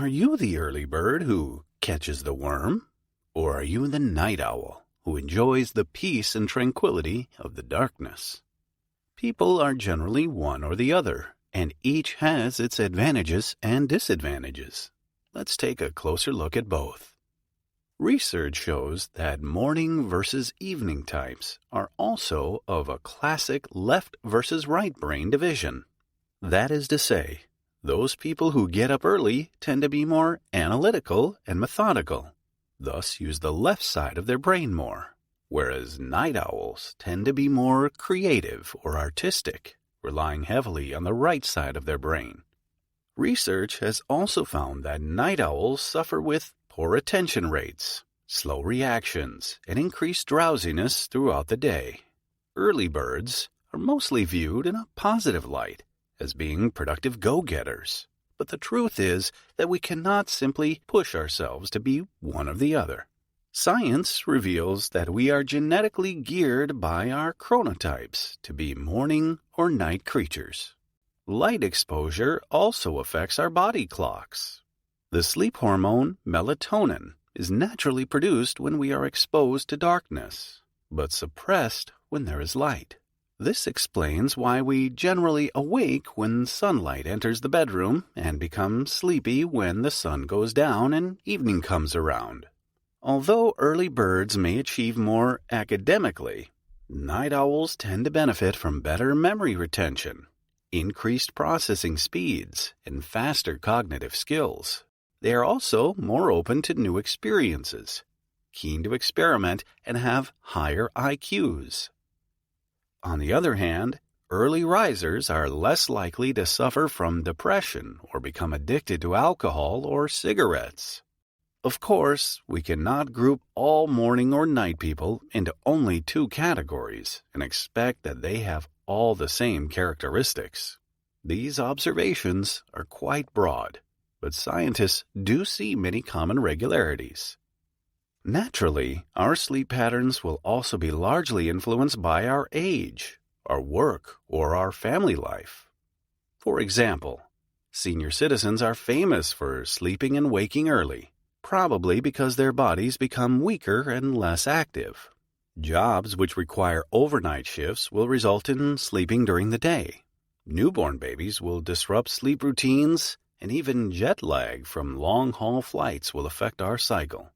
Are you the early bird who catches the worm? Or are you the night owl who enjoys the peace and tranquility of the darkness? People are generally one or the other, and each has its advantages and disadvantages. Let's take a closer look at both. Research shows that morning versus evening types are also of a classic left versus right brain division. That is to say, those people who get up early tend to be more analytical and methodical, thus use the left side of their brain more, whereas night owls tend to be more creative or artistic, relying heavily on the right side of their brain. Research has also found that night owls suffer with poor attention rates, slow reactions, and increased drowsiness throughout the day. Early birds are mostly viewed in a positive light, as being productive go-getters. But the truth is that we cannot simply push ourselves to be one or the other. Science reveals that we are genetically geared by our chronotypes to be morning or night creatures. Light exposure also affects our body clocks. The sleep hormone melatonin is naturally produced when we are exposed to darkness, but suppressed when there is light. This explains why we generally awake when sunlight enters the bedroom and become sleepy when the sun goes down and evening comes around. Although early birds may achieve more academically, night owls tend to benefit from better memory retention, increased processing speeds, and faster cognitive skills. They are also more open to new experiences, keen to experiment, and have higher IQs. On the other hand, early risers are less likely to suffer from depression or become addicted to alcohol or cigarettes. Of course, we cannot group all morning or night people into only two categories and expect that they have all the same characteristics. These observations are quite broad, but scientists do see many common regularities. Naturally, our sleep patterns will also be largely influenced by our age, our work, or our family life. For example, senior citizens are famous for sleeping and waking early, probably because their bodies become weaker and less active. Jobs which require overnight shifts will result in sleeping during the day. Newborn babies will disrupt sleep routines, and even jet lag from long-haul flights will affect our cycle.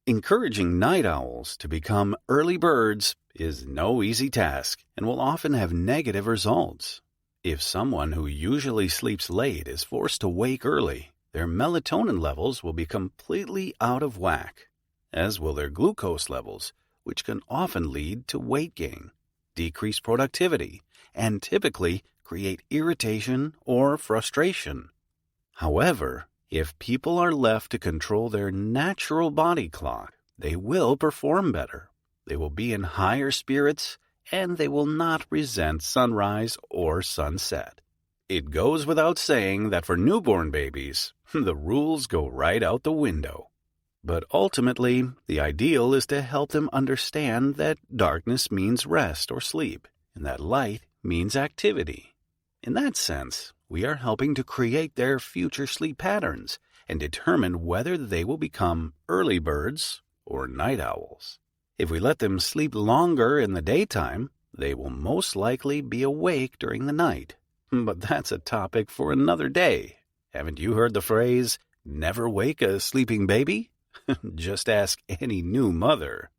Encouraging night owls to become early birds is no easy task and will often have negative results. If someone who usually sleeps late is forced to wake early, their melatonin levels will be completely out of whack, as will their glucose levels, which can often lead to weight gain, decreased productivity, and typically create irritation or frustration. However, if people are left to control their natural body clock, they will perform better. They will be in higher spirits, and they will not resent sunrise or sunset. It goes without saying that for newborn babies, the rules go right out the window. But ultimately, the ideal is to help them understand that darkness means rest or sleep, and that light means activity. In that sense, we are helping to create their future sleep patterns and determine whether they will become early birds or night owls. If we let them sleep longer in the daytime, they will most likely be awake during the night. But that's a topic for another day. Haven't you heard the phrase, "Never wake a sleeping baby"? Just ask any new mother.